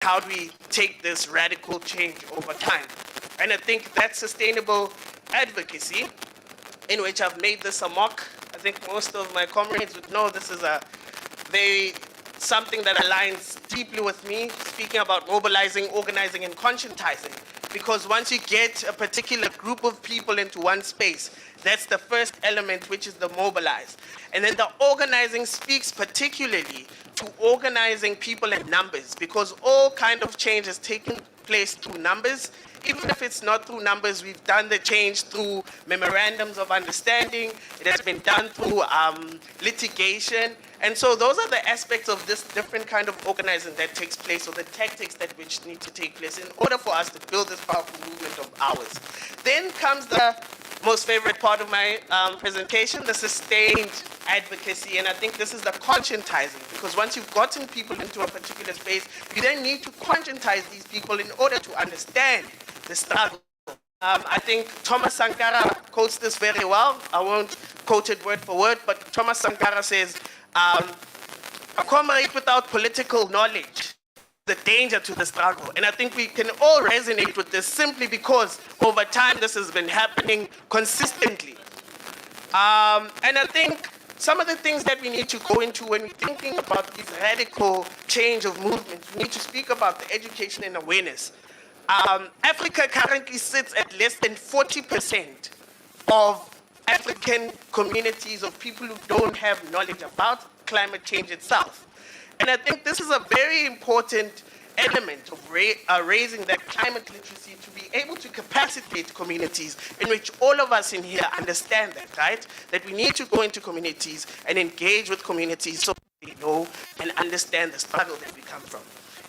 how do we take this radical change over time? And I think that sustainable advocacy, in which I've made this a mock, I think most of my comrades would know this is something that aligns deeply with me, speaking about mobilizing, organizing, and conscientizing. Because once you get a particular group of people into one space, that's the first element, which is the mobilize. And then the organizing speaks particularly to organizing people in numbers, because all kind of change is taking place through numbers. Even if it's not through numbers, we've done the change through memorandums of understanding. It has been done through litigation. And so those are the aspects of this different kind of organizing that takes place, or the tactics that which need to take place in order for us to build this powerful movement of ours. Then comes the most favorite part of my presentation, the sustained advocacy. And I think this is the conscientizing, because once you've gotten people into a particular space, you then need to conscientize these people in order to understand the struggle. I think Thomas Sankara quotes this very well. I won't quote it word for word, but Thomas Sankara says, a comrade without political knowledge, the danger to the struggle. And I think we can all resonate with this simply because over time this has been happening consistently. And I think some of the things that we need to go into when we're thinking about this radical change of movements, we need to speak about the education and awareness. Africa currently sits at less than 40% of African communities of people who don't have knowledge about climate change itself. And I think this is a very important element of raising that climate literacy, to be able to capacitate communities in which all of us in here understand that, right? That we need to go into communities and engage with communities so they know and understand the struggle that we come from.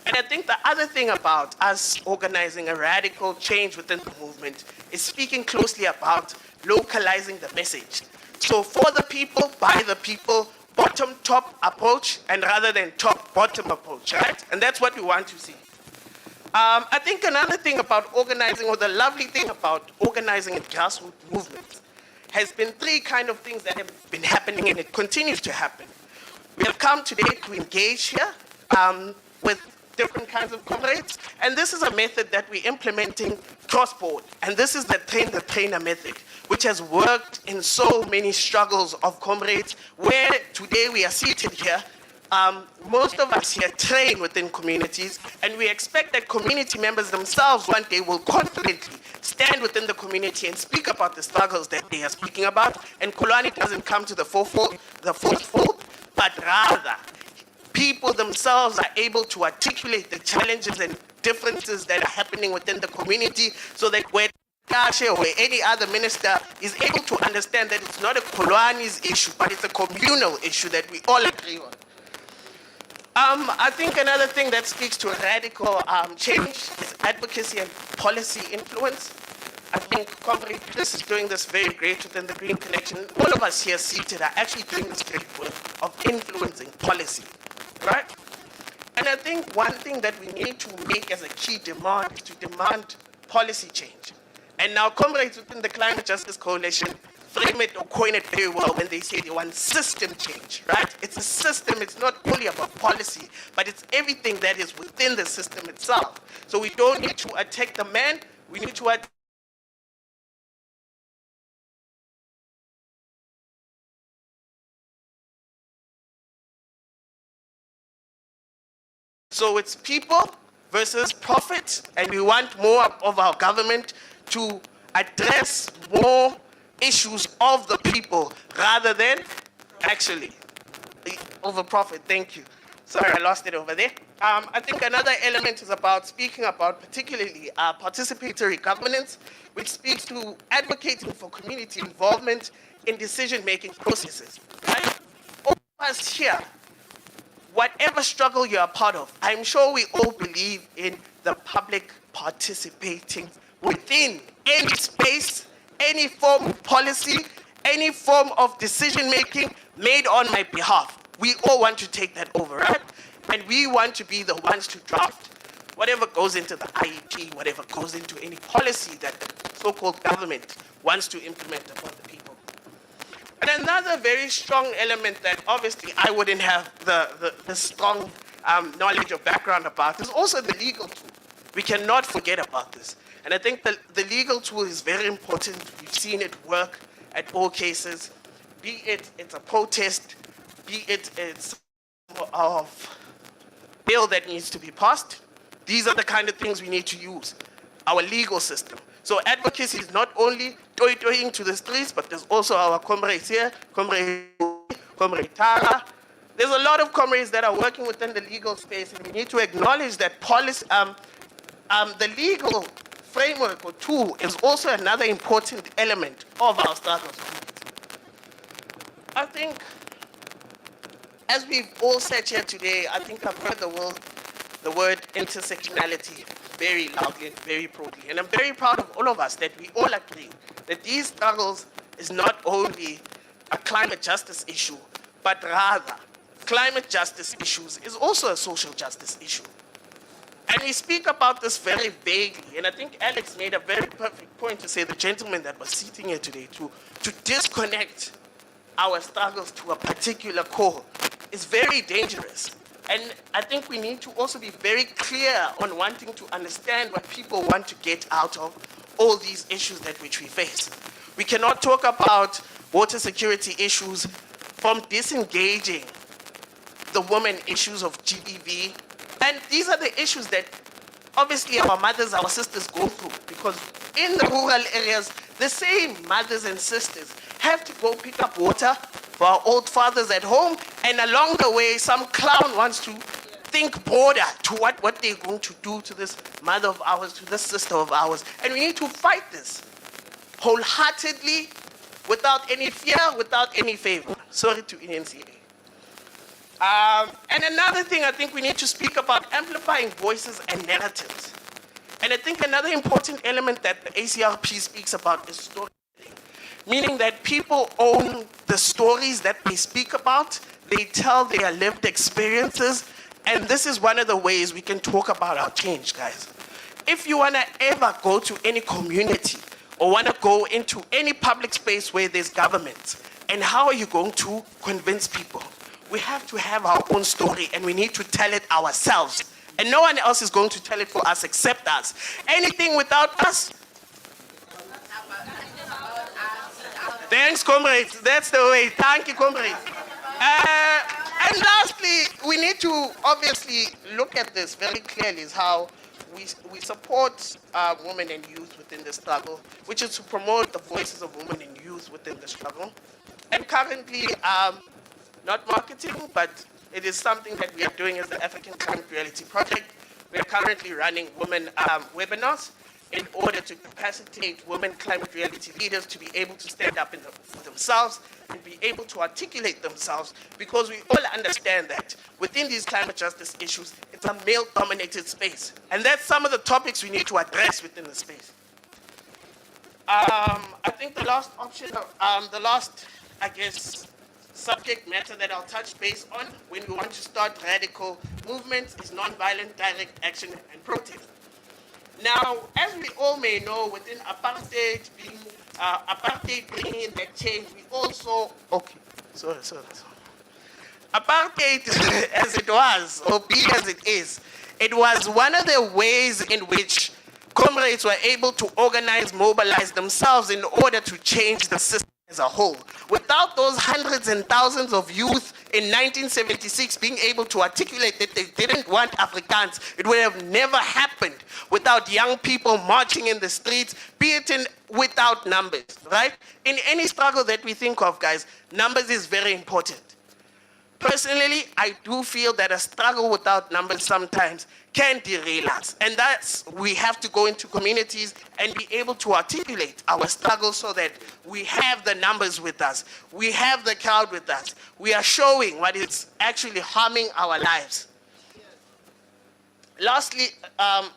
And I think the other thing about us organizing a radical change within the movement is speaking closely about localizing the message. So for the people, by the people, bottom-top approach, and rather than top-bottom approach, right? And that's what we want to see. I think another thing about organizing, or the lovely thing about organizing a grassroots movement, has been three kind of things that have been happening, and it continues to happen. We have come today to engage here with different kinds of comrades, and this is a method that we're implementing cross-board, and this is the train-the-trainer method, which has worked in so many struggles of comrades, where today we are seated here. Most of us here train within communities, and we expect that community members themselves one day will confidently stand within the community and speak about the struggles that they are speaking about. And Kulani doesn't come to the forefront, but rather people themselves are able to articulate the challenges and differences that are happening within the community, so that where Kashe or any other minister is able to understand that it's not a Kulani's issue, but it's a communal issue that we all agree on. I think another thing that speaks to a radical change is advocacy and policy influence. I think Comrade Chris is doing this very great within the Green Connection. All of us here seated are actually doing this great work of influencing policy, right? And I think one thing that we need to make as a key demand is to demand policy change. And now comrades within the Climate Justice Coalition frame it or coin it very well when they say they want system change, right? It's a system, it's not only about policy, but it's everything that is within the system itself. So we don't need to attack the man, we need to attack. So it's people versus profit, and we want more of our government to address more issues of the people rather than actually over profit. Thank you. Sorry, I lost it over there. I think another element is about speaking about particularly participatory governance, which speaks to advocating for community involvement in decision-making processes. Right? All of us here, whatever struggle you're a part of, I'm sure we all believe in the public participating within any space, any form of policy, any form of decision-making made on my behalf. We all want to take that over, right? And we want to be the ones to draft whatever goes into the IEP, whatever goes into any policy that the so-called government wants to implement upon the people. And another very strong element that obviously I wouldn't have the strong knowledge or background about, is also the legal tool. We cannot forget about this. And I think the legal tool is very important. We've seen it work at all cases, be it's a protest, be it's of bill that needs to be passed. These are the kind of things we need to use, our legal system. So advocacy is not only toing to the streets, but there's also our comrades here, Comrade Tara. There's a lot of comrades that are working within the legal space, and we need to acknowledge that policy, the legal framework or tool is also another important element of our struggles. I think, as we've all said here today, I think I've heard the word intersectionality very loudly and very proudly. And I'm very proud of all of us that we all agree that these struggles is not only a climate justice issue, but rather climate justice issues is also a social justice issue. And we speak about this very vaguely, and I think Alex made a very perfect point to say, the gentleman that was sitting here today, to disconnect our struggles to a particular core is very dangerous. And I think we need to also be very clear on wanting to understand what people want to get out of all these issues that which we face. We cannot talk about water security issues from disengaging the women issues of GBV. And these are the issues that obviously our mothers, our sisters go through, because in the rural areas, the same mothers and sisters have to go pick up water for our old fathers at home, and along the way, some clown wants to think broader to what they're going to do to this mother of ours, to this sister of ours. And we need to fight this wholeheartedly, without any fear, without any favor. Sorry to ENCA. And another thing I think we need to speak about, amplifying voices and narratives. And I think another important element that the ACRP speaks about is storytelling. Meaning that people own the stories that they speak about, they tell their lived experiences, and this is one of the ways we can talk about our change, guys. If you want to ever go to any community or want to go into any public space where there's government, and how are you going to convince people? We have to have our own story, and we need to tell it ourselves. And no one else is going to tell it for us except us. Anything without us? Thanks, comrades. That's the way. Thank you, comrades. And lastly, we need to obviously look at this very clearly, is how we support women and youth within the struggle, which is to promote the voices of women and youth within the struggle. And currently, not marketing, but it is something that we are doing as the African Climate Reality Project. We are currently running women webinars in order to capacitate women climate reality leaders to be able to stand up for themselves and be able to articulate themselves, because we all understand that within these climate justice issues, it's a male-dominated space. And that's some of the topics we need to address within the space. I think the last option, I guess, subject matter that I'll touch base on when we want to start radical movements is nonviolent direct action and protest. Now, as we all may know, within apartheid bringing in that change, we also, apartheid as it was, or be as it is, it was one of the ways in which comrades were able to organize, mobilize themselves in order to change the system as a whole. Without those hundreds and thousands of youth in 1976 being able to articulate that they didn't want Afrikaans, it would have never happened without young people marching in the streets, be it without numbers, right? In any struggle that we think of, guys, numbers is very important. Personally, I do feel that a struggle without numbers sometimes can derail us. And that's, we have to go into communities and be able to articulate our struggle so that we have the numbers with us. We have the crowd with us. We are showing what is actually harming our lives. Lastly,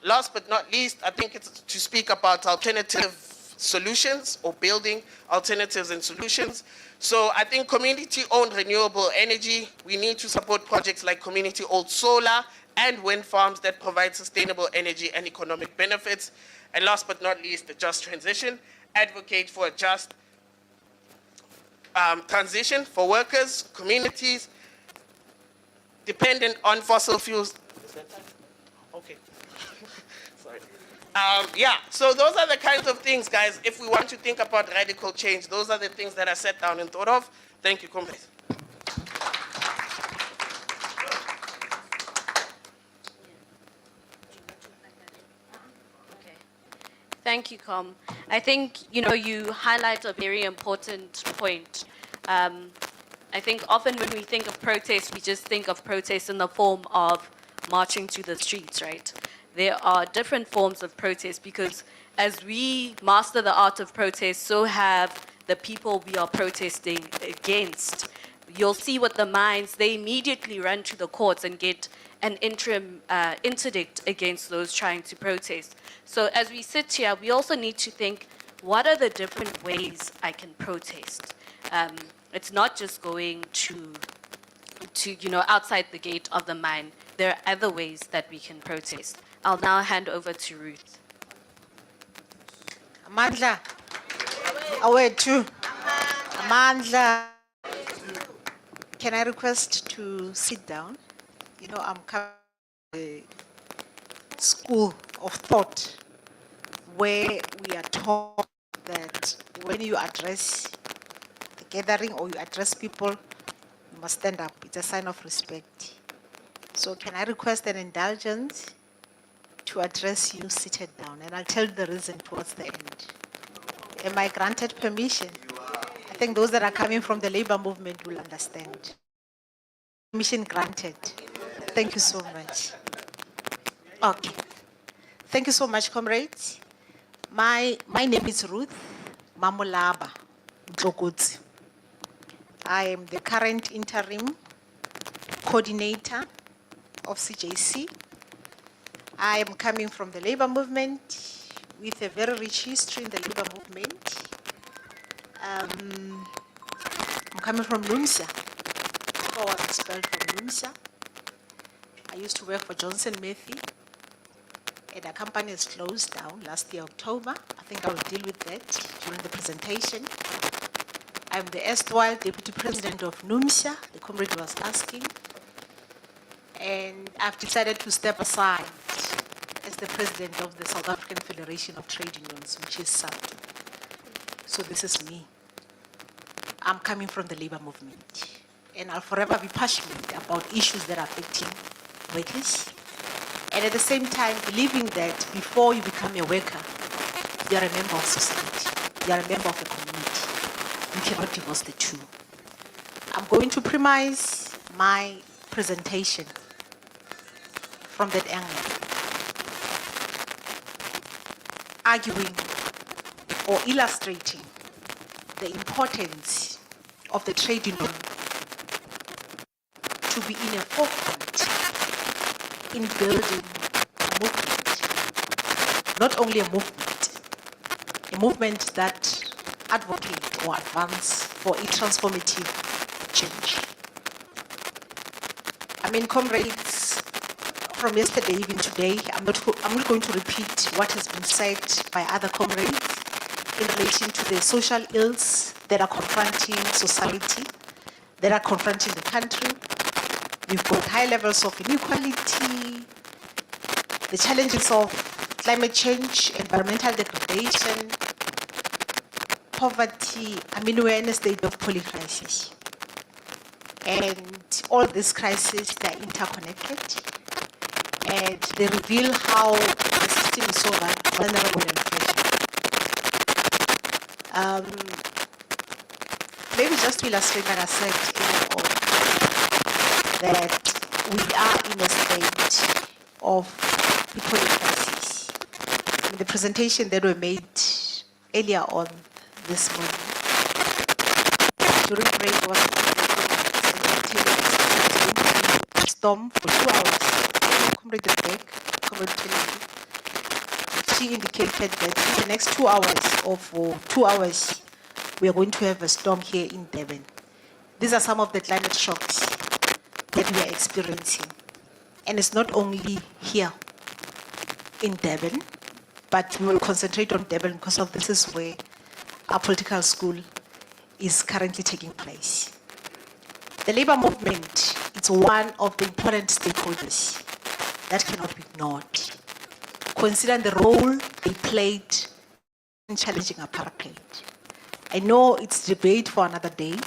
last but not least, I think it's to speak about alternative solutions or building alternatives and solutions. So I think community-owned renewable energy, we need to support projects like community-owned solar and wind farms that provide sustainable energy and economic benefits. And last but not least, the just transition, advocate for a just transition for workers, communities, dependent on fossil fuels. Is that time? Okay. Sorry. Yeah, so those are the kinds of things, guys. If we want to think about radical change, those are the things that are set down and thought of. Thank you, comrades. Thank you, Com. I think, you highlight a very important point. I think often when we think of protest, we just think of protest in the form of marching to the streets, right? There are different forms of protest because as we master the art of protest, so have the people we are protesting against. You'll see with the mines, they immediately run to the courts and get an interim interdict against those trying to protest. So as we sit here, we also need to think, what are the different ways I can protest? It's not just going to outside the gate of the mine. There are other ways that we can protest. I'll now hand over to Ruth. Amandla. Awethu. Amandla. Can I request to sit down? I'm coming from a school of thought where we are taught that when you address a gathering or you address people, you must stand up. It's a sign of respect. So can I request an indulgence to address you seated down? And I'll tell you the reason towards the end. Am I granted permission? I think those that are coming from the labor movement will understand. Permission granted. Thank you so much. Okay. Thank you so much, comrades. My name is Ruth Mamolaba Mtlokotsi. I am the current interim coordinator of CJC. I am coming from the labor movement with a very rich history in the labor movement. I'm coming from NUMSA. I was expelled from NUMSA. I used to work for Johnson Murphy, and the company is closed down last year, October. I think I will deal with that during the presentation. I'm the erstwhile deputy president of NUMSA, the comrade was asking, and I've decided to step aside as the president of the South African Federation of Trade Unions, which is SAFTU. So this is me. I'm coming from the labor movement, and I'll forever be passionate about issues that are affecting workers, and at the same time believing that before you become a worker, you are a member of society, you are a member of a community. You cannot divorce the two. I'm going to premise my presentation from that angle, arguing or illustrating the importance of the trade union to be in a forefront in building a movement, not only a movement that advocates or advances for a transformative change. I mean, comrades, from yesterday, even today, I'm not going to repeat what has been said by other comrades in relation to the social ills that are confronting society, that are confronting the country. We've got high levels of inequality, the challenges of climate change, environmental degradation, poverty. I mean, we're in a state of polycrisis. And all these crises, they're interconnected. And they reveal how the system is so vulnerable and fragile. Maybe just to illustrate what I said earlier on, that we are in a state of economic crisis. In the presentation that were made earlier on this morning, during break was storm for 2 hours. Comrade Beck, she indicated that in the next 2 hours or for 2 hours, we are going to have a storm here in Durban. These are some of the climate shocks that we are experiencing. And it's not only here in Durban, but we will concentrate on Durban because of this is where our political school is currently taking place. The labor movement it's one of the important stakeholders that cannot be ignored, considering the role they played in challenging apartheid. I know it's debate for another day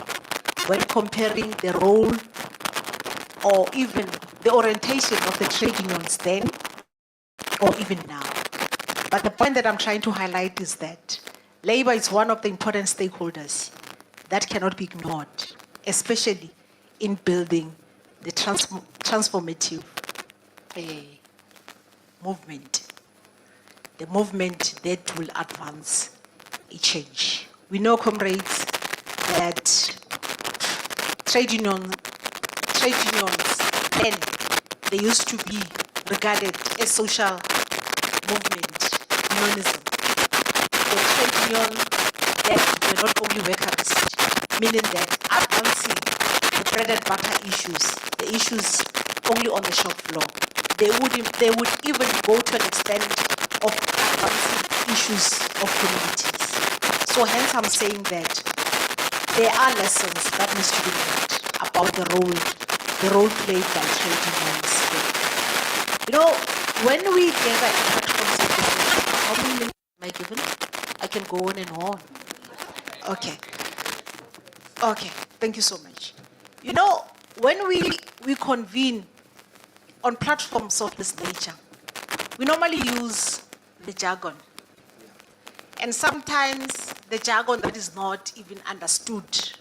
when comparing the role or even the orientation of the trade unions then or even now. But the point that I'm trying to highlight is that labor is one of the important stakeholders that cannot be ignored, especially in building the transformative movement, the movement that will advance a change. We know, comrades, that trade unions, then they used to be regarded as social movement, unionism. The trade union that were not only workers, meaning that advancing the bread and butter issues, the issues only on the shop floor, they would even go to an extent of advancing issues of communities. So hence I'm saying that there are lessons that needs to be learned about the role played by trade unions. You know, when we gather in platforms like this, how many minutes am I given? I can go on and on. Okay. Okay, thank you so much. You know, when we convene on platforms of this nature, we normally use the jargon. And sometimes the jargon that is not even understood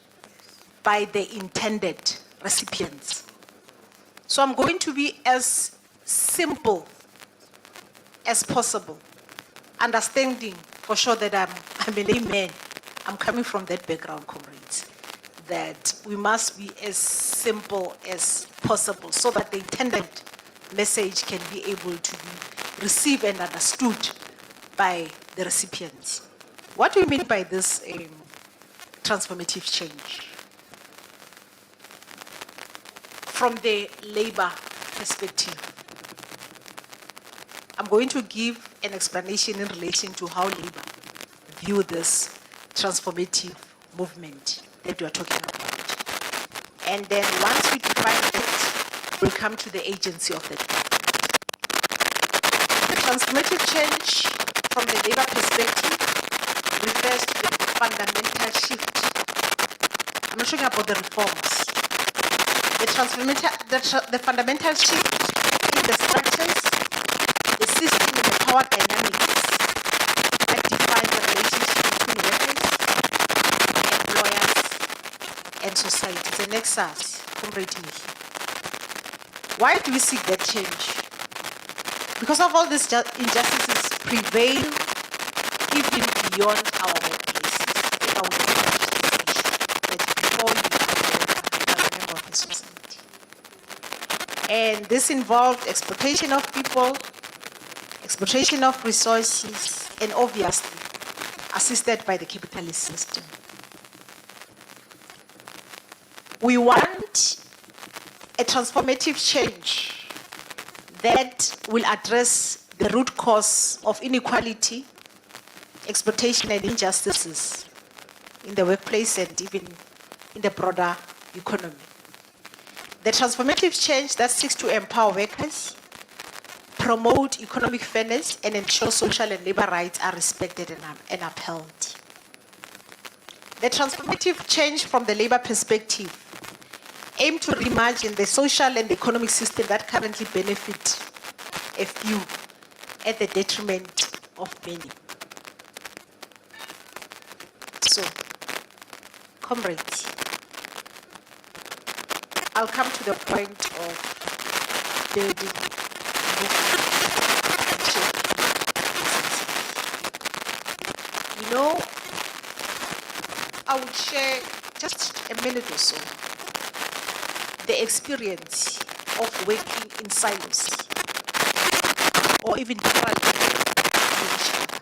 by the intended recipients. So I'm going to be as simple as possible, understanding for sure that I'm a layman. I'm coming from that background, comrades, that we must be as simple as possible so that the intended message can be able to be received and understood by the recipients. What do we mean by this transformative change? From the labor perspective, I'm going to give an explanation in relation to how labor view this transformative movement that we are talking about. And then once we define it, we'll come to the agency of that. The transformative change from the labor perspective refers to the fundamental shift. I'm not talking about the reforms. The fundamental shift in the structures, the system, and the power dynamics that define the relationship between workers, employers, and society. The nexus, comrade Mihi. Why do we seek that change? Because of all these injustices prevail even beyond our workplaces. If I would that before you are a member of the society. And this involved exploitation of people, exploitation of resources, and obviously assisted by the capitalist system. We want a transformative change that will address the root cause of inequality, exploitation, and injustices in the workplace and even in the broader economy. The transformative change that seeks to empower workers, promote economic fairness, and ensure social and labor rights are respected and upheld. The transformative change from the labor perspective aim to reimagine the social and economic system that currently benefit a few at the detriment of many. So, comrades, I'll come to the point of building movement. You know, I would share just a minute or so the experience of working in silos or even parallel with each other.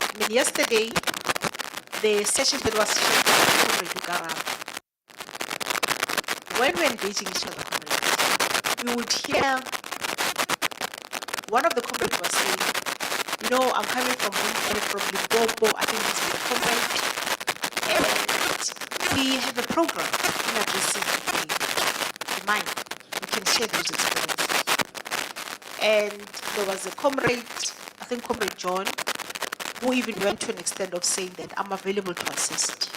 I mean, yesterday, the session that was shared by Comrade Garab, when we're engaging each other, comrades, we would hear one of the comrades was saying, you know, I'm coming from Limpopo, I think this is the comrade, and we have a program in addressing the mine. We can share those experiences. And there was a comrade, I think Comrade John, who even went to an extent of saying that I'm available to assist.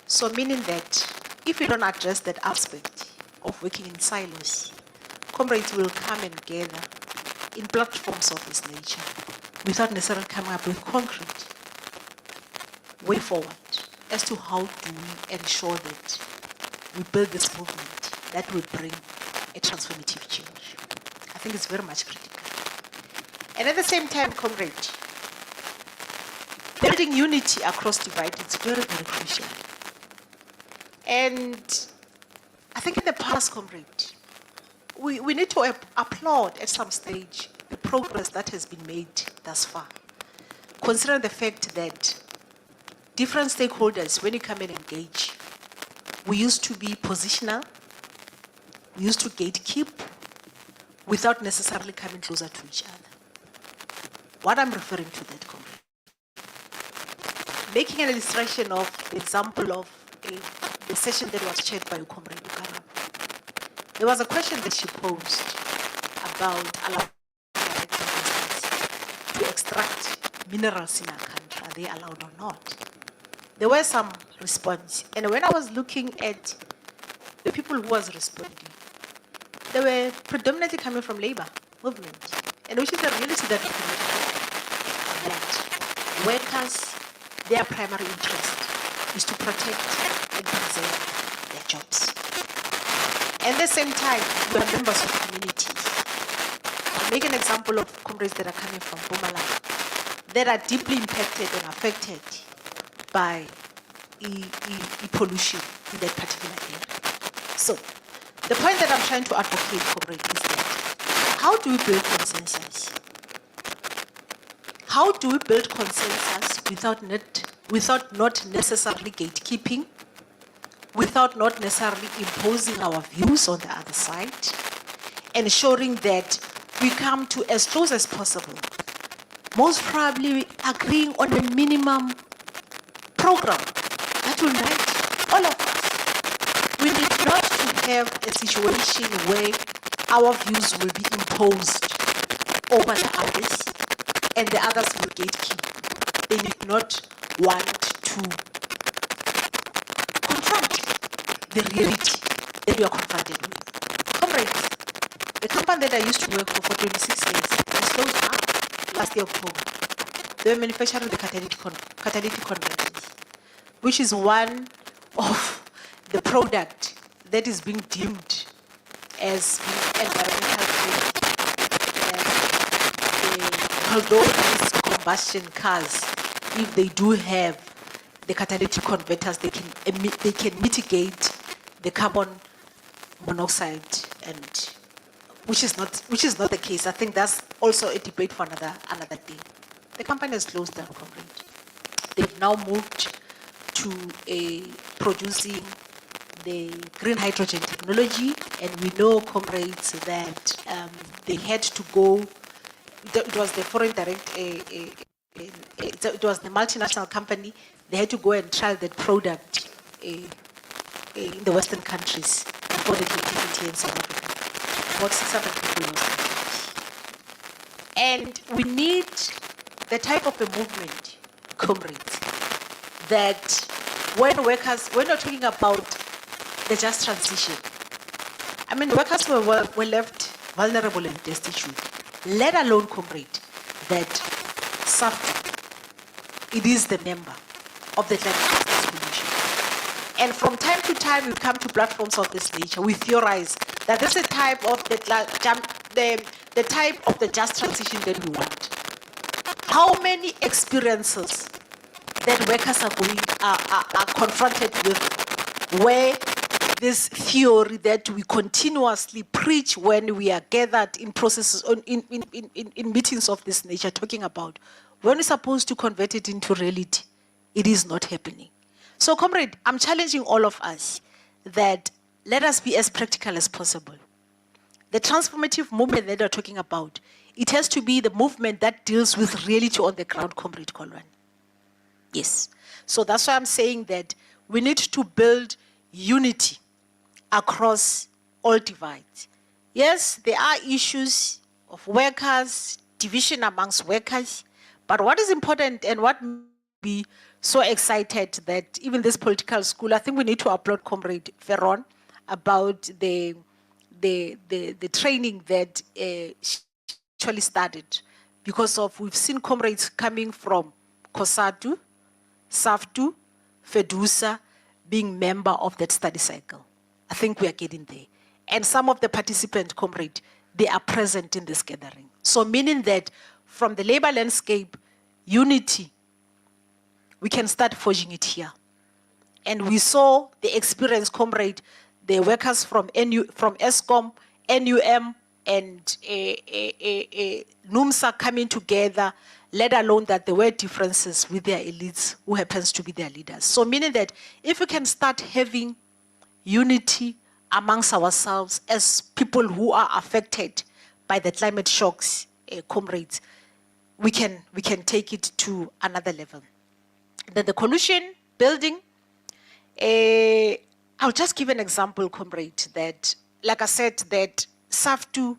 So meaning that if we don't address that aspect of working in silos, comrades will come and gather in platforms of this nature without necessarily coming up with concrete way forward as to how do we ensure that we build this movement that will bring a transformative change. I think it's very much critical. And at the same time, comrade, building unity across divide is very, very crucial. And I think in the past, comrade, we need to applaud at some stage the progress that has been made thus far, considering the fact that different stakeholders, when you come and engage, we used to be positional, we used to gatekeep without necessarily coming closer to each other. What I'm referring to that, comrade, making an illustration of the example of the session that was chaired by Comrade Ukarabo. There was a question that she posed about allowing to extract minerals in our country. Are they allowed or not? There were some response. And when I was looking at the people who was responding, they were predominantly coming from labor movement. And which is the reality that we cannot ignore. That workers, their primary interest is to protect and preserve their jobs. At the same time, we are members of communities. I'll make an example of comrades that are coming from Mpumalanga that are deeply impacted and affected by pollution in that particular area. So, the point that I'm trying to advocate, comrade, is that how do we build consensus? How do we build consensus without not necessarily gatekeeping, without not necessarily imposing our views on the other side, ensuring that we come to as close as possible, most probably agreeing on a minimum program that will unite all of us. We need not to have a situation where our views will be imposed over the others and the others will gatekeep. They did not want to confront the reality that we are confronted with. Comrades, the company that I used to work for 26 years was closed down last year, October. They were manufacturing the catalytic converters, which is one of the product that is being deemed as being environmental friendly. Although these combustion cars, if they do have the catalytic converters, they can mitigate the carbon monoxide, and which is not the case. I think that's also a debate for another day. The company has closed down, comrade. They've now moved to producing the green hydrogen technology, and we know, comrades, that they had to go. It was the foreign direct. It was the multinational company. They had to go and trial that product in the Western countries before they could give it here in South Africa. About 600 people lost. And we need the type of a movement, comrades, that when we're talking about the just transition, I mean, workers were left vulnerable and destitute, let alone, comrade, that SAFTA, it is the member of the Climate Justice Coalition. And from time to time, we come to platforms of this nature, we theorize that this is the type of the type of the just transition that we want. How many experiences that workers are confronted with where this theory that we continuously preach when we are gathered in processes, in meetings of this nature, talking about when we're supposed to convert it into reality, it is not happening. So, comrade, I'm challenging all of us that let us be as practical as possible. The transformative movement that we're talking about, it has to be the movement that deals with reality on the ground, comrade Kolwan. Yes. So that's why I'm saying that we need to build unity across all divides. Yes, there are issues of workers, division amongst workers, but what is important and what be so excited that even this political school, I think we need to applaud Comrade Ferron about the training that she actually started, because of we've seen comrades coming from COSATU, SAFTU, FEDUSA, being member of that study cycle. I think we are getting there. And some of the participant comrade, they are present in this gathering. So meaning that from the labor landscape, unity, we can start forging it here. And we saw the experience, comrade, the workers from ESCOM, NUM, and NUMSA coming together, let alone that there were differences with their elites who happens to be their leaders. So meaning that if we can start having unity amongst ourselves as people who are affected by the climate shocks, comrades, we can take it to another level. Then the coalition building, I'll just give an example, comrade, that, like I said, that SAFTU,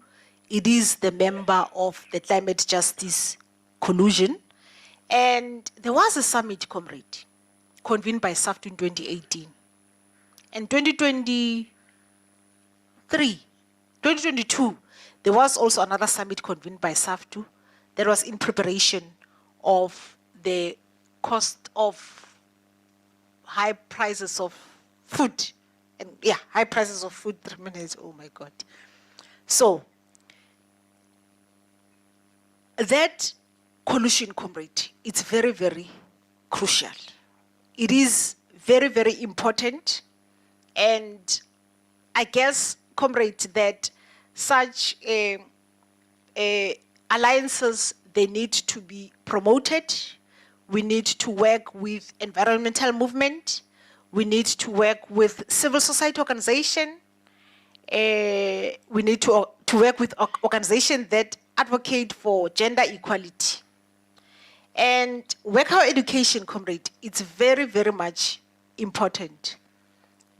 it is the member of the Climate Justice Coalition. And there was a summit, comrade, convened by SAFTU in 2018. And 2022, there was also another summit convened by SAFTU that was in preparation of the cost of high prices of food. And yeah, high prices of food, 3 minutes, oh my God. So, that coalition, comrade, it's very, very crucial. It is very, very important. And I guess, comrade, that such alliances, they need to be promoted. We need to work with environmental movement. We need to work with civil society organization. We need to work with organizations that advocate for gender equality. And worker education, comrade, it's very, very much important.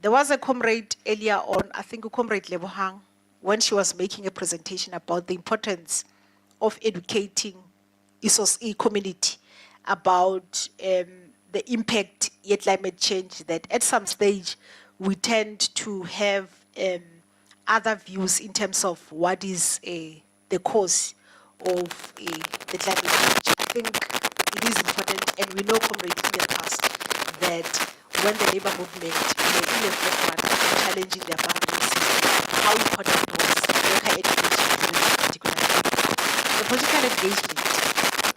There was a comrade earlier on, I think Comrade Lebohang, when she was making a presentation about the importance of educating a community about the impact of climate change, that at some stage we tend to have other views in terms of what is the cause of the climate change. I think it is important, and we know, comrade, in the past that when the labor movement were in the forefront of challenging their boundaries, how important was worker education during this particular time. The political engagement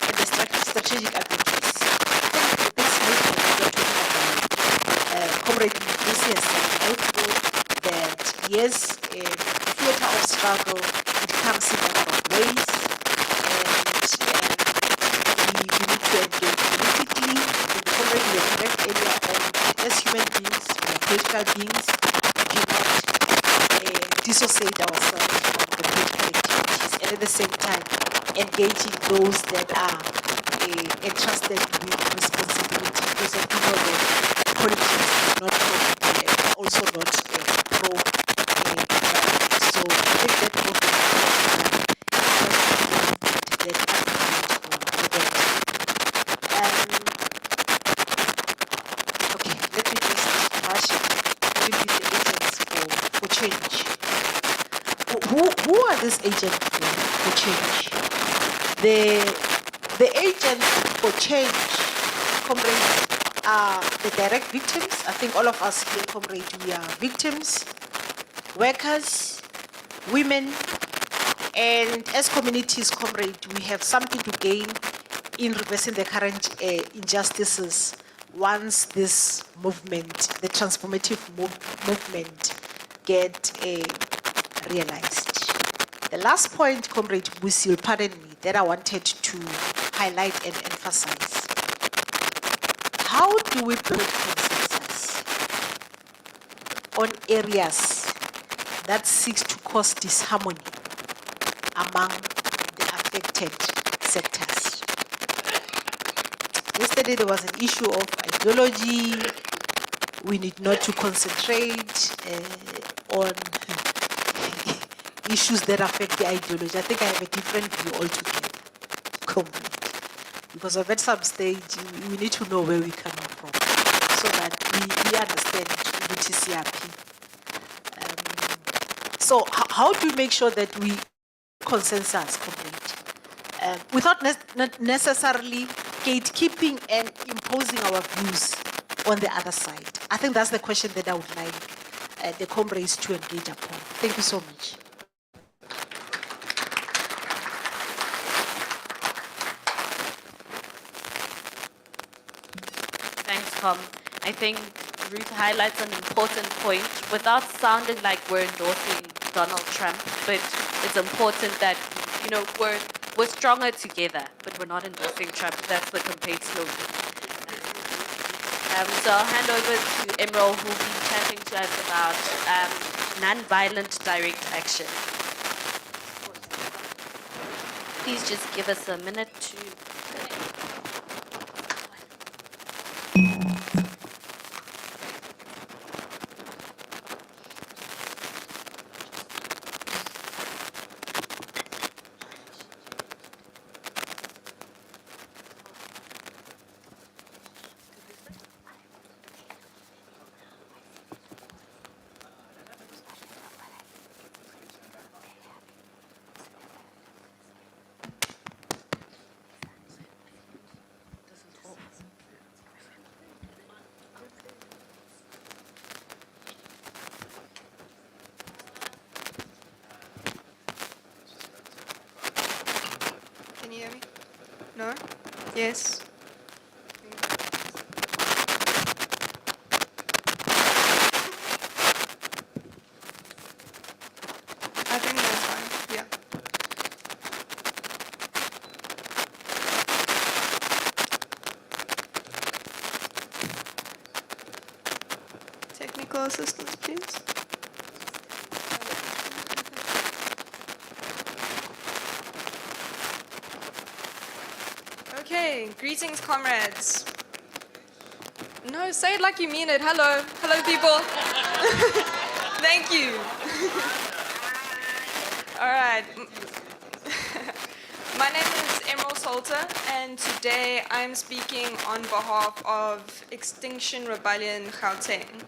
and the strategic advocacy. I think this movement we're talking about, comrade Lucy has said, I feel that yes, theater of struggle, it comes in a number of ways, and we need to engage politically. The comrade we have read earlier on, as human beings, we are political beings, we cannot dissociate ourselves from the political activities, and at the same time, engaging those that are entrusted with responsibility, because we know that politics is not pro-people and also not pro-environment. So I think that movement that advocate for that. Okay, let me just rush it. Maybe the agents for change. Who are these agents for change? The agents for change, comrades, are the direct victims. I think all of us here, comrades, we are victims, workers, women, and as communities, comrades, we have something to gain in reversing the current injustices once this movement, the transformative movement, get realized. The last point, comrade Busi, you'll pardon me, that I wanted to highlight and emphasize. How do we build consensus on areas that seeks to cause disharmony among the affected sectors? Yesterday there was an issue of ideology, we need not to concentrate on issues that affect the ideology. I think I have a different view altogether, comrade. Because of at some stage, we need to know where we're coming from so that we understand which is CRP. So how do we make sure that we consensus, comrade, without not necessarily gatekeeping and imposing our views on the other side? I think that's the question that I would like the comrades to engage upon. Thank you so much. Thanks, Tom. I think Ruth highlights an important point without sounding like we're endorsing Donald Trump, but it's important that, you know, we're stronger together, but we're not endorsing Trump. That's the campaign slogan. So I'll hand over to Emerald, who will be chatting to us about non-violent direct action. Please just give us a minute to... Can you hear me? No? Yes? I think that's fine, yeah. Technical assistance, please. Okay, greetings, comrades. No, say it like you mean it. Hello. Hello, people. Thank you. All right. My name is Emerald Salter, and today I'm speaking on behalf of Extinction Rebellion Gauteng.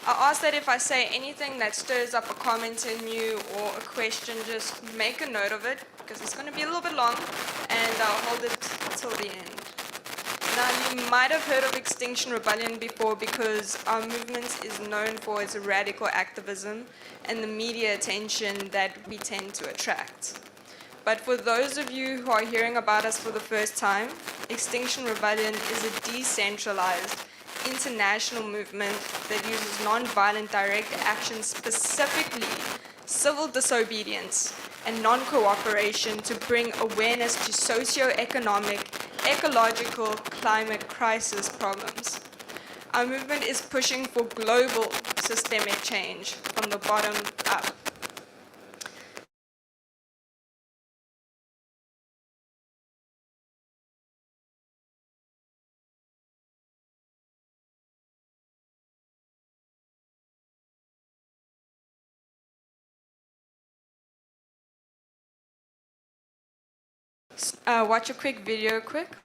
I ask that if I say anything that stirs up a comment in you or a question, just make a note of it, because it's going to be a little bit long, and I'll hold it till the end. Now, you might have heard of Extinction Rebellion before because our movement is known for its radical activism and the media attention that we tend to attract. But for those of you who are hearing about us for the first time, Extinction Rebellion is a decentralized, international movement that uses non-violent direct action, specifically civil disobedience and non-cooperation, to bring awareness to socio-economic, ecological, climate crisis problems. Our movement is pushing for global systemic change from the bottom up. Watch a quick video quick.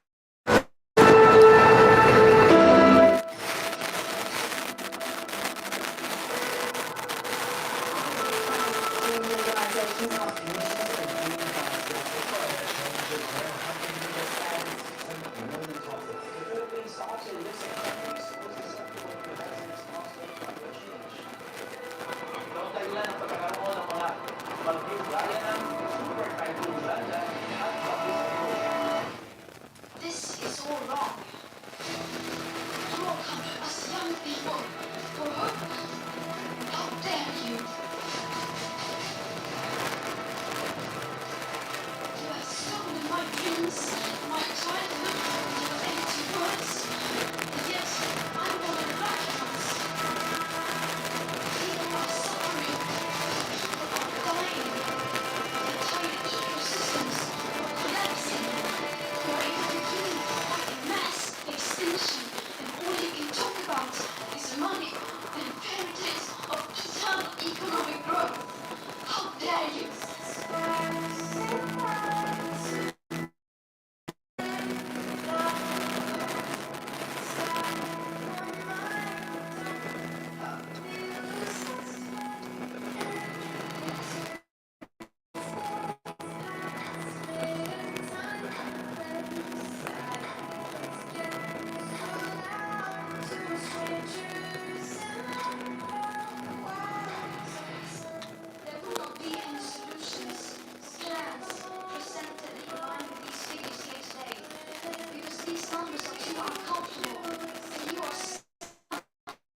numbers are too uncomfortable, and you are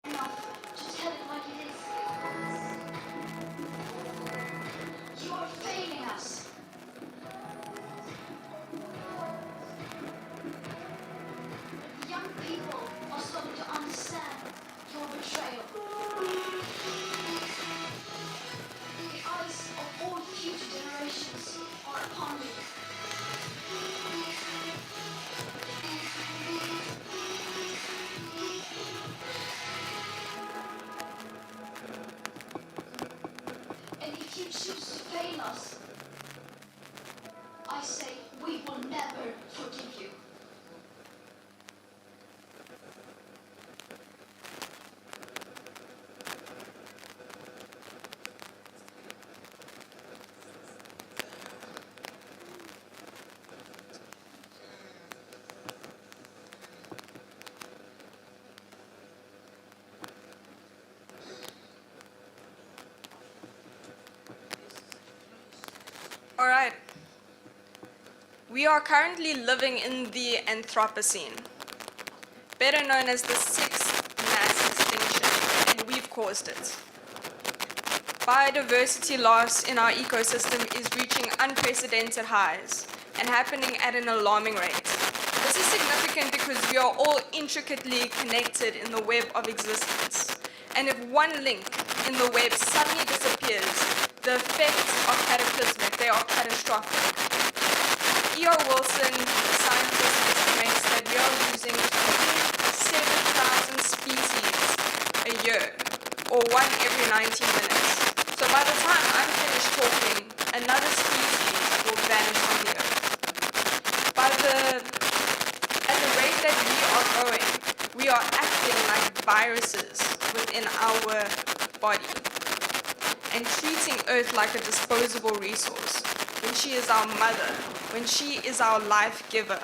enough to tell it like it is. You are failing us. Young people are starting to understand your betrayal. The eyes of all future generations are upon you. And if you choose to fail us, I say we will never forgive you. All right. We are currently living in the Anthropocene, better known as the sixth mass extinction, and we've caused it. Biodiversity loss in our ecosystem is reaching unprecedented highs and happening at an alarming rate. This is significant because we are all intricately connected in the web of existence. And if one link in the web suddenly disappears, the effects are cataclysmic, they are catastrophic. E.R. Wilson, a scientist, estimates that we are losing 27,000 species a year, or one every 19 minutes. So by the time I'm finished talking, another species will vanish from the earth. At the rate that we are growing, we are acting like viruses within our body and treating Earth like a disposable resource when she is our mother, when she is our life giver.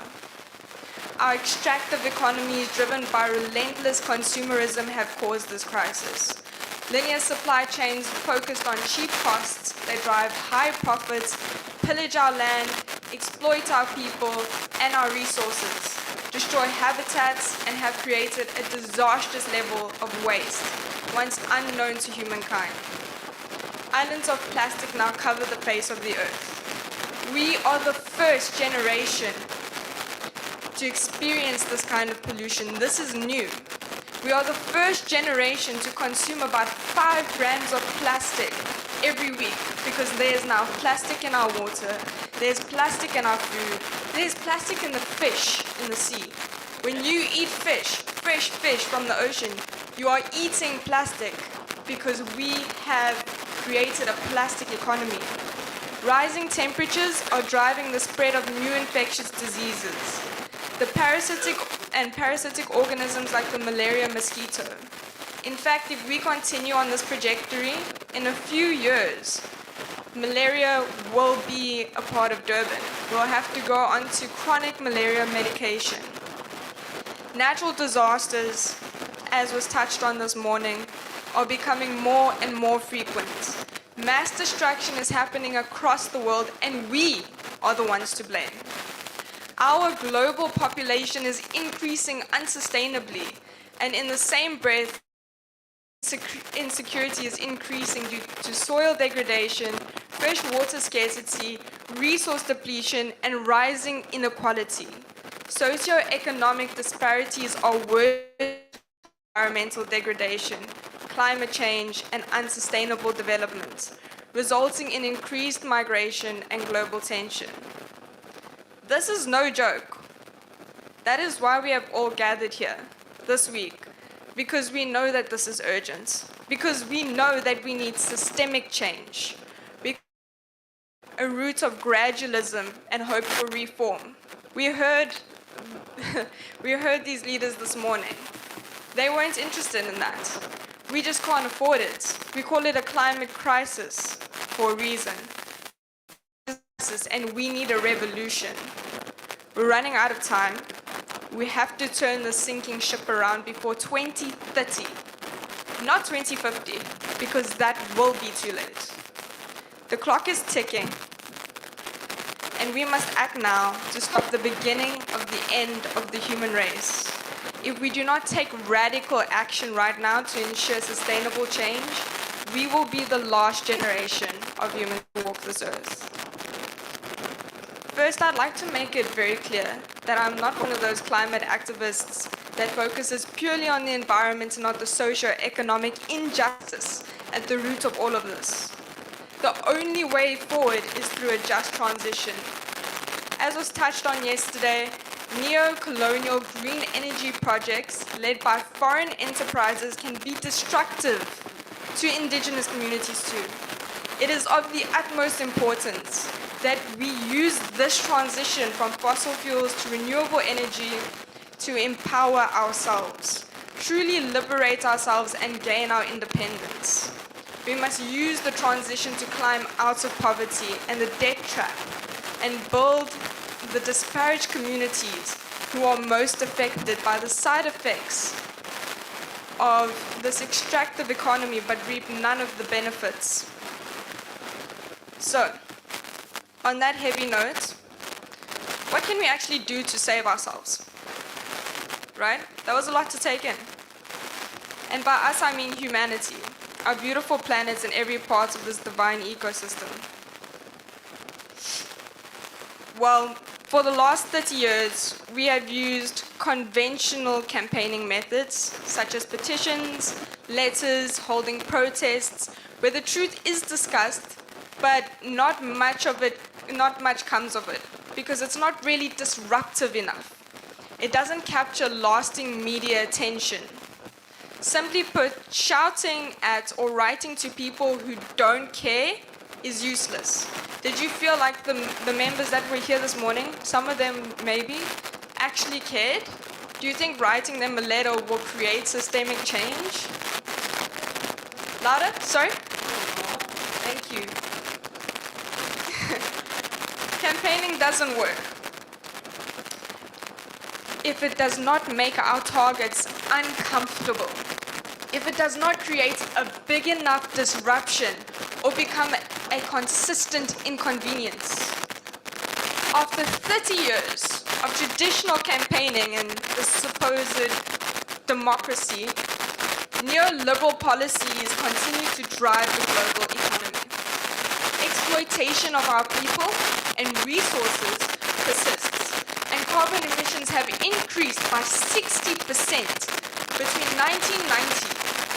Our extractive economies driven by relentless consumerism have caused this crisis. Linear supply chains focused on cheap costs that drive high profits, pillage our land, exploit our people and our resources, destroy habitats, and have created a disastrous level of waste, once unknown to humankind. Islands of plastic now cover the face of the earth. We are the first generation to experience this kind of pollution. This is new. We are the first generation to consume about 5 grams of plastic every week because there's now plastic in our water, there's plastic in our food, there's plastic in the fish in the sea. When you eat fish, fresh fish from the ocean, you are eating plastic because we have created a plastic economy. Rising temperatures are driving the spread of new infectious diseases. The parasitic organisms like the malaria mosquito. In fact, if we continue on this trajectory, in a few years, malaria will be a part of Durban. We'll have to go on to chronic malaria medication. Natural disasters, as was touched on this morning, are becoming more and more frequent. Mass destruction is happening across the world, and we are the ones to blame. Our global population is increasing unsustainably, and in the same breath, insecurity is increasing due to soil degradation, fresh water scarcity, resource depletion, and rising inequality. Socioeconomic disparities are worse than environmental degradation, climate change, and unsustainable development, resulting in increased migration and global tension. This is no joke. That is why we have all gathered here this week, because we know that this is urgent, because we know that we need systemic change, a root of gradualism and hope for reform. We heard these leaders this morning. They weren't interested in that. We just can't afford it. We call it a climate crisis for a reason. And we need a revolution. We're running out of time. We have to turn the sinking ship around before 2030, not 2050, because that will be too late. The clock is ticking, and we must act now to stop the beginning of the end of the human race. If we do not take radical action right now to ensure sustainable change, we will be the last generation of humans to walk this earth. First, I'd like to make it very clear that I'm not one of those climate activists that focuses purely on the environment and not the socio-economic injustice at the root of all of this. The only way forward is through a just transition. As was touched on yesterday, neo-colonial green energy projects led by foreign enterprises can be destructive to indigenous communities too. It is of the utmost importance that we use this transition from fossil fuels to renewable energy to empower ourselves, truly liberate ourselves and gain our independence. We must use the transition to climb out of poverty and the debt trap and build the disparaged communities who are most affected by the side effects of this extractive economy but reap none of the benefits. So, on that heavy note, what can we actually do to save ourselves? Right? That was a lot to take in. And by us, I mean humanity, our beautiful planets and every part of this divine ecosystem. Well, for the last 30 years, we have used conventional campaigning methods, such as petitions, letters, holding protests, where the truth is discussed, but not much comes of it, because it's not really disruptive enough. It doesn't capture lasting media attention. Simply put, shouting at or writing to people who don't care is useless. Did you feel like the members that were here this morning, some of them maybe, actually cared? Do you think writing them a letter will create systemic change? Louder? Sorry? Thank you. Campaigning doesn't work if it does not make our targets uncomfortable, if it does not create a big enough disruption or become a consistent inconvenience. After 30 years of traditional campaigning and the supposed democracy, neoliberal policies continue to drive the global economy. Exploitation of our people and resources persists, and carbon emissions have increased by 60% between 1990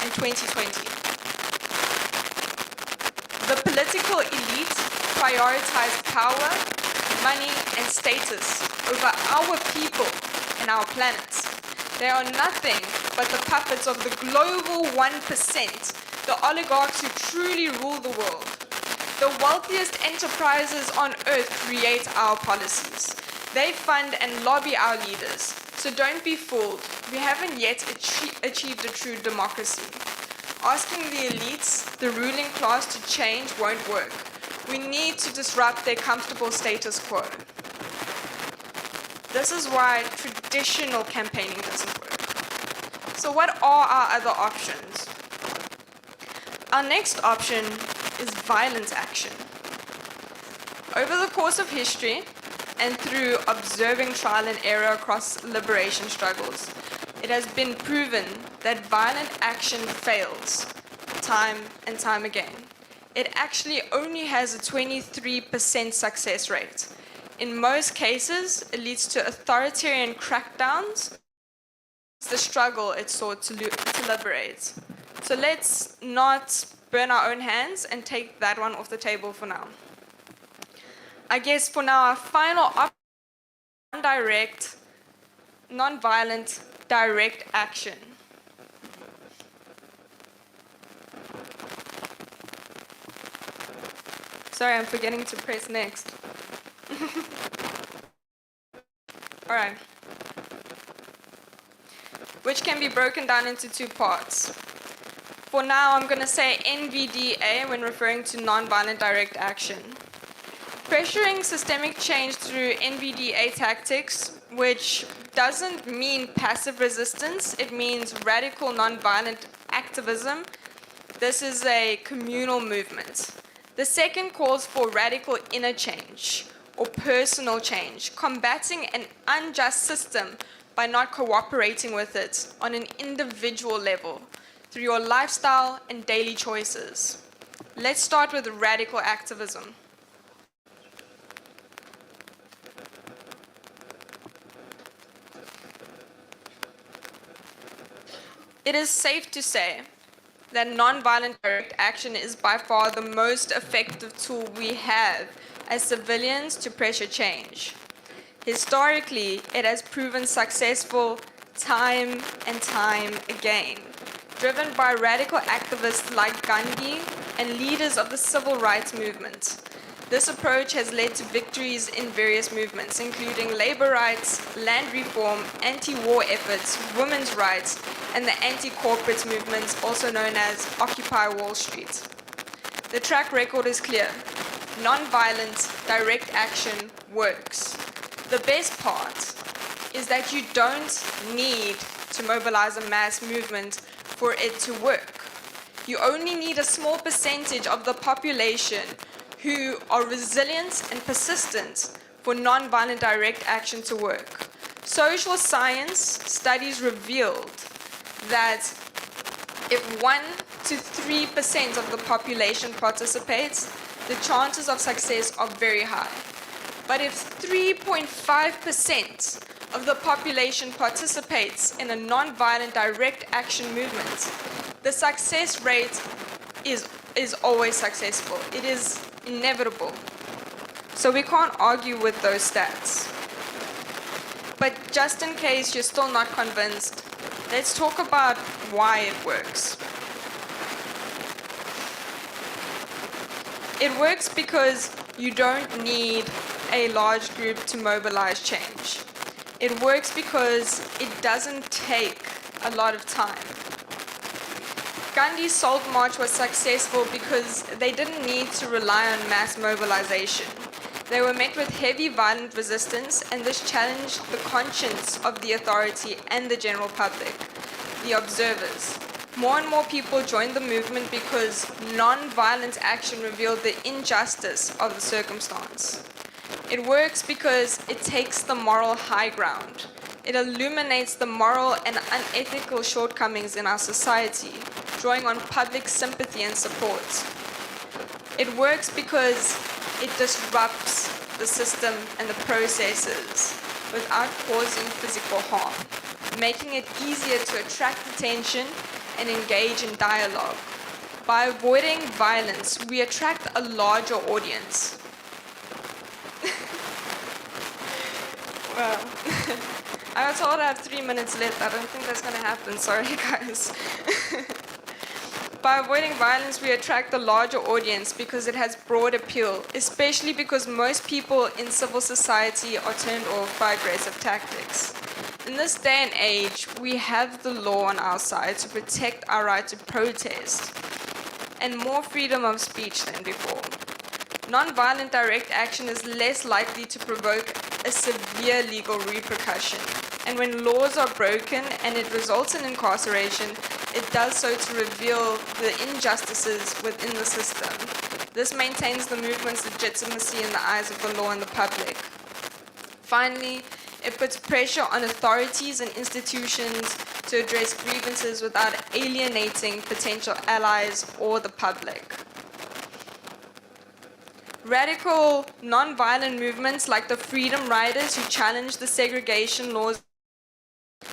and 2020. The political elite prioritize power, money, and status over our people and our planet. They are nothing but the puppets of the global 1%, the oligarchs who truly rule the world. The wealthiest enterprises on earth create our policies. They fund and lobby our leaders. So don't be fooled. We haven't yet achieved a true democracy. Asking the elites, the ruling class, to change won't work. We need to disrupt their comfortable status quo. This is why traditional campaigning doesn't work. So what are our other options? Our next option is violent action. Over the course of history, and through observing trial and error across liberation struggles, it has been proven that violent action fails time and time again. It actually only has a 23% success rate. In most cases, it leads to authoritarian crackdowns. It's the struggle it sought to liberate. So let's not burn our own hands and take that one off the table for now. I guess for now, our final option is non-violent, direct action. Sorry, I'm forgetting to press next. All right. Which can be broken down into two parts. For now, I'm going to say NVDA when referring to non-violent direct action. Pressuring systemic change through NVDA tactics, which doesn't mean passive resistance, it means radical non-violent activism. This is a communal movement. The second calls for radical inner change, or personal change, combating an unjust system by not cooperating with it on an individual level through your lifestyle and daily choices. Let's start with radical activism. It is safe to say that nonviolent direct action is by far the most effective tool we have as civilians to pressure change. Historically, it has proven successful time and time again, driven by radical activists like Gandhi and leaders of the civil rights movement. This approach has led to victories in various movements, including labor rights, land reform, anti-war efforts, women's rights, and the anti-corporate movements, also known as Occupy Wall Street. The track record is clear. Non-violent, direct action works. The best part is that you don't need to mobilize a mass movement for it to work. You only need a small percentage of the population who are resilient and persistent for non-violent direct action to work. Social science studies revealed that if 1 to 3% of the population participates, the chances of success are very high. But if 3.5% of the population participates in a non-violent direct action movement, the success rate is always successful. It is inevitable. So we can't argue with those stats. But just in case you're still not convinced, let's talk about why it works. It works because you don't need a large group to mobilize change. It works because it doesn't take a lot of time. Gandhi's Salt March was successful because they didn't need to rely on mass mobilization. They were met with heavy violent resistance, and this challenged the conscience of the authority and the general public, the observers. More and more people joined the movement because non-violent action revealed the injustice of the circumstance. It works because it takes the moral high ground. It illuminates the moral and unethical shortcomings in our society, drawing on public sympathy and support. It works because it disrupts the system and the processes without causing physical harm, making it easier to attract attention and engage in dialogue. By avoiding violence, we attract a larger audience. Well, I was told I have 3 minutes left. I don't think that's going to happen. Sorry, guys. By avoiding violence, we attract a larger audience because it has broad appeal, especially because most people in civil society are turned off by aggressive tactics. In this day and age, we have the law on our side to protect our right to protest and more freedom of speech than before. Non-violent direct action is less likely to provoke a severe legal repercussion. And when laws are broken and it results in incarceration, it does so to reveal the injustices within the system. This maintains the movement's legitimacy in the eyes of the law and the public. Finally, it puts pressure on authorities and institutions to address grievances without alienating potential allies or the public. Radical, non-violent movements like the Freedom Riders who challenged the segregation laws,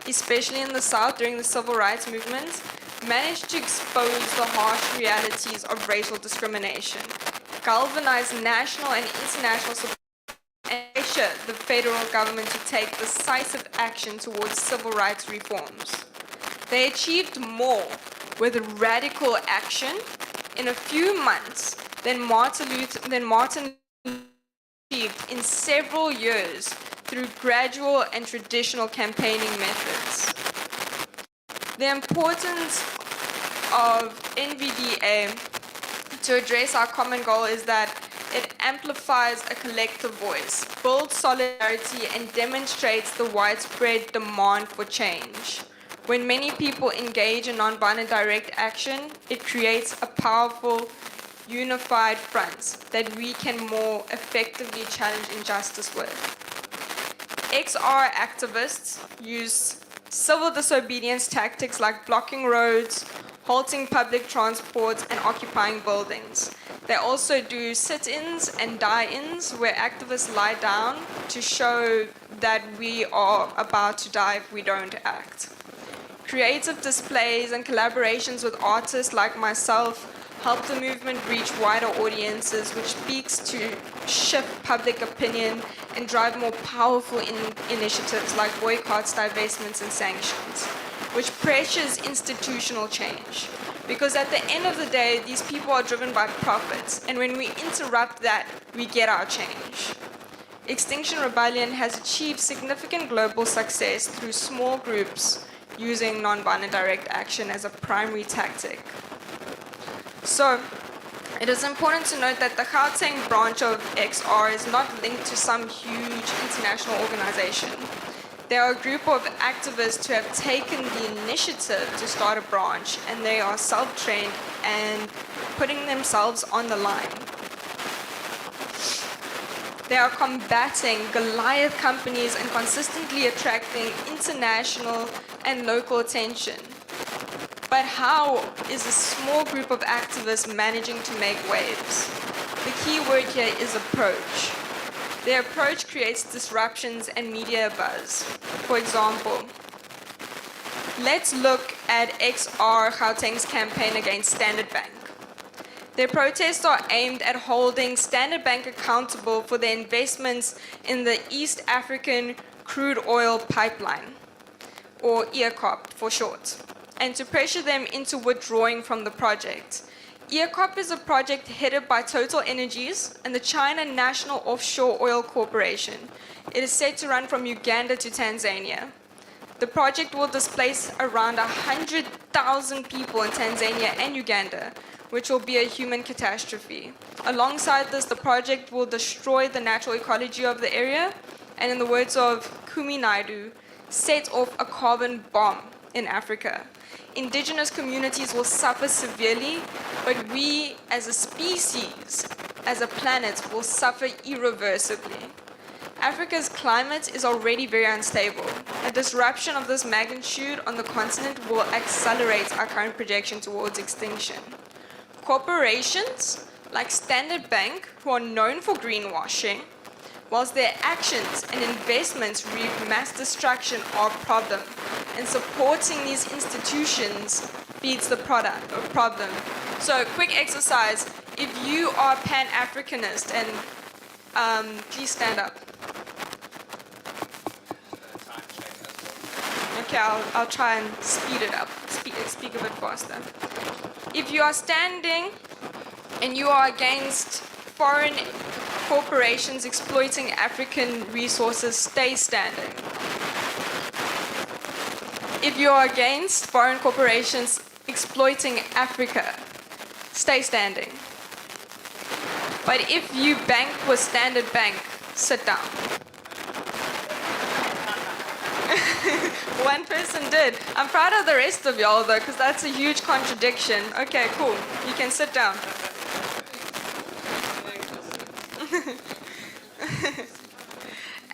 especially in the South during the Civil Rights Movement, managed to expose the harsh realities of racial discrimination, galvanize national and international support, and pressure the federal government to take decisive action towards civil rights reforms. They achieved more with radical action in a few months than Martin achieved in several years through gradual and traditional campaigning methods. The importance of NVDA to address our common goal is that it amplifies a collective voice, builds solidarity, and demonstrates the widespread demand for change. When many people engage in nonviolent direct action, it creates a powerful unified front that we can more effectively challenge injustice with. XR activists use civil disobedience tactics like blocking roads, halting public transport, and occupying buildings. They also do sit-ins and die-ins where activists lie down to show that we are about to die if we don't act. Creative displays and collaborations with artists like myself help the movement reach wider audiences, which speaks to shift public opinion and drive more powerful initiatives like boycotts, divestments, and sanctions, which pressures institutional change. Because at the end of the day, these people are driven by profits, and when we interrupt that, we get our change. Extinction Rebellion has achieved significant global success through small groups using nonviolent direct action as a primary tactic. So, it is important to note that the Gauteng branch of XR is not linked to some huge international organization. They are a group of activists who have taken the initiative to start a branch, and they are self-trained and putting themselves on the line. They are combating Goliath companies and consistently attracting international and local attention. But how is a small group of activists managing to make waves? The key word here is approach. Their approach creates disruptions and media buzz. For example, let's look at XR Gauteng's campaign against Standard Bank. Their protests are aimed at holding Standard Bank accountable for their investments in the East African Crude Oil Pipeline, or EACOP for short, and to pressure them into withdrawing from the project. EACOP is a project headed by Total Energies and the China National Offshore Oil Corporation. It is set to run from Uganda to Tanzania. The project will displace around 100,000 people in Tanzania and Uganda, which will be a human catastrophe. Alongside this, the project will destroy the natural ecology of the area, and in the words of Kumi Naidu, set off a carbon bomb in Africa. Indigenous communities will suffer severely, but we as a species, as a planet, will suffer irreversibly. Africa's climate is already very unstable. A disruption of this magnitude on the continent will accelerate our current projection towards extinction. Corporations like Standard Bank, who are known for greenwashing, whilst their actions and investments reap mass destruction, are a problem, and supporting these institutions feeds the problem. So, quick exercise. If you are Pan-Africanist, and please stand up. Okay, I'll try and speed it up, speak a bit faster. If you are standing and you are against foreign corporations exploiting African resources, stay standing. If you are against foreign corporations exploiting Africa, stay standing. But if you bank with Standard Bank, sit down. One person did. I'm proud of the rest of y'all though, because that's a huge contradiction. Okay, cool. You can sit down.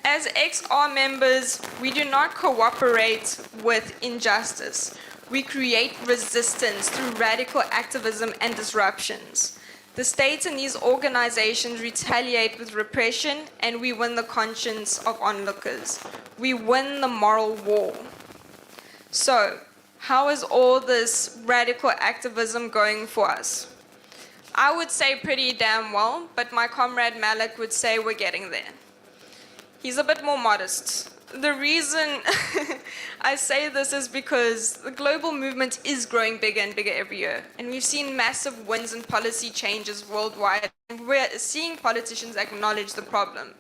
As XR members, we do not cooperate with injustice. We create resistance through radical activism and disruptions. The state and these organizations retaliate with repression, and we win the conscience of onlookers. We win the moral war. So, how is all this radical activism going for us? I would say pretty damn well, but my comrade Malik would say we're getting there. He's a bit more modest. The reason I say this is because the global movement is growing bigger and bigger every year, and we've seen massive wins and policy changes worldwide. We're seeing politicians acknowledge the problem.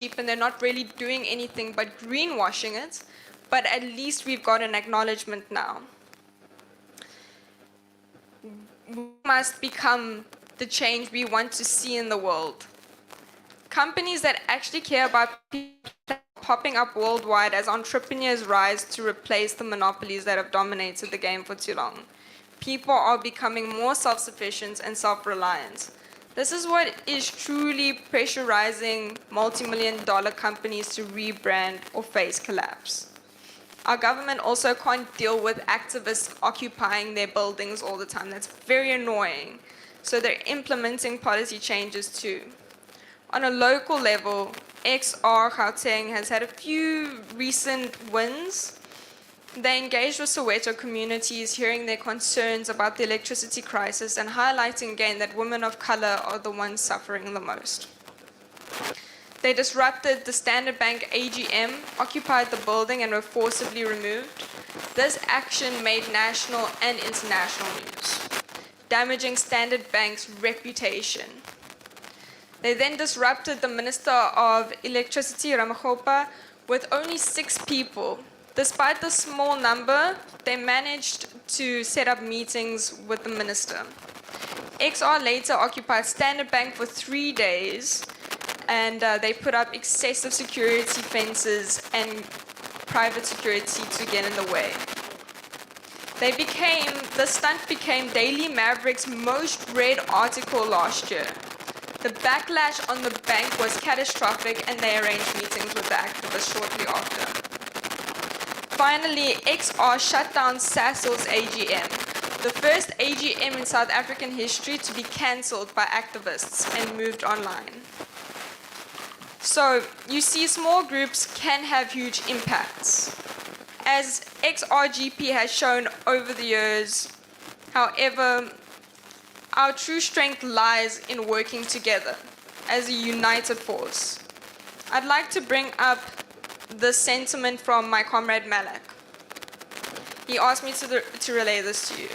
And they're not really doing anything but greenwashing it, but at least we've got an acknowledgement now. We must become the change we want to see in the world. Companies that actually care about people popping up worldwide as entrepreneurs rise to replace the monopolies that have dominated the game for too long. People are becoming more self-sufficient and self-reliant. This is what is truly pressurizing multi-million-dollar companies to rebrand or face collapse. Our government also can't deal with activists occupying their buildings all the time. That's very annoying. So they're implementing policy changes too. On a local level, XR Gauteng has had a few recent wins. They engaged with Soweto communities, hearing their concerns about the electricity crisis and highlighting again that women of color are the ones suffering the most. They disrupted the Standard Bank AGM, occupied the building and were forcibly removed. This action made national and international news, damaging Standard Bank's reputation. They then disrupted the Minister of Electricity, Ramagopa, with only 6 people. Despite the small number, they managed to set up meetings with the minister. XR later occupied Standard Bank for 3 days, and they put up excessive security fences and private security to get in the way. The stunt became Daily Maverick's most read article last year. The backlash on the bank was catastrophic, and they arranged meetings with the activists shortly after. Finally, XR shut down Sasol's AGM, the first AGM in South African history to be cancelled by activists and moved online. So, you see, small groups can have huge impacts. As XRGP has shown over the years, however, our true strength lies in working together as a united force. I'd like to bring up the sentiment from my comrade Malak. He asked me to relay this to you.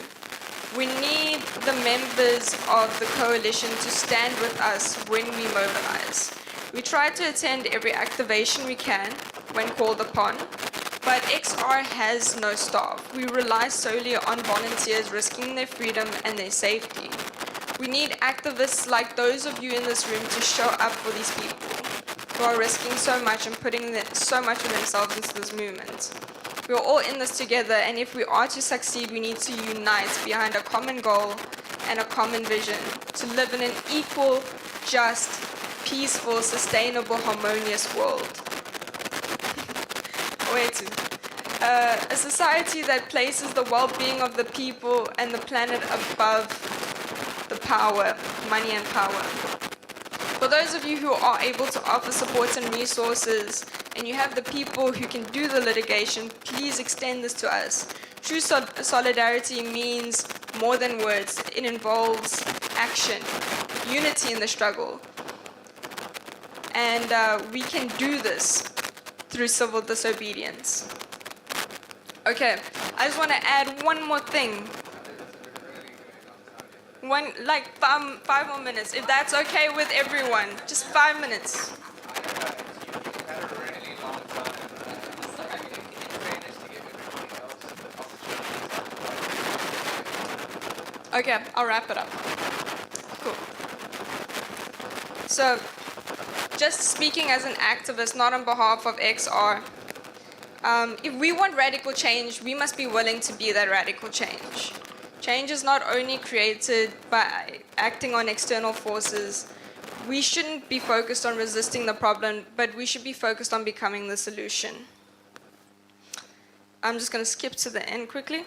We need the members of the coalition to stand with us when we mobilize. We try to attend every activation we can when called upon, but XR has no staff. We rely solely on volunteers risking their freedom and their safety. We need activists like those of you in this room to show up for these people who are risking so much and putting so much of themselves into this movement. We are all in this together, and if we are to succeed, we need to unite behind a common goal and a common vision to live in an equal, just, peaceful, sustainable, harmonious world. A society that places the well-being of the people and the planet above the power, money and power. For those of you who are able to offer support and resources, and you have the people who can do the litigation, please extend this to us. True solidarity means more than words. It involves action, unity in the struggle. And we can do this through civil disobedience. Okay, I just want to add one more thing. Like 5 more minutes, if that's okay with everyone. Just 5 minutes. Okay, I'll wrap it up. Cool. So, just speaking as an activist, not on behalf of XR, if we want radical change, we must be willing to be that radical change. Change is not only created by acting on external forces. We shouldn't be focused on resisting the problem, but we should be focused on becoming the solution. I'm just going to skip to the end quickly.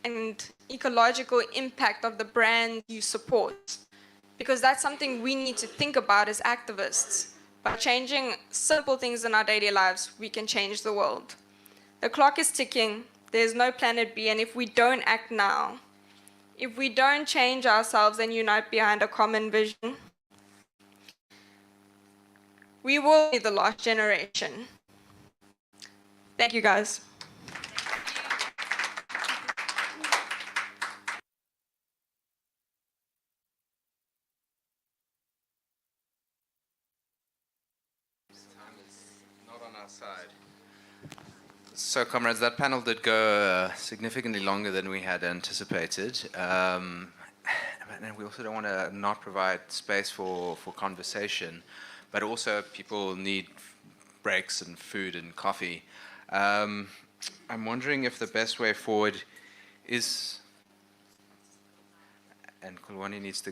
And ecological impact of the brand you support. Because that's something we need to think about as activists. By changing simple things in our daily lives, we can change the world. The clock is ticking. There's no planet B, and if we don't act now, if we don't change ourselves and unite behind a common vision, we will be the lost generation. Thank you, guys. Not on our side. So, comrades, that panel did go significantly longer than we had anticipated. And we also don't want to not provide space for conversation, but also people need breaks and food and coffee. I'm wondering if the best way forward is, and Kulwani needs to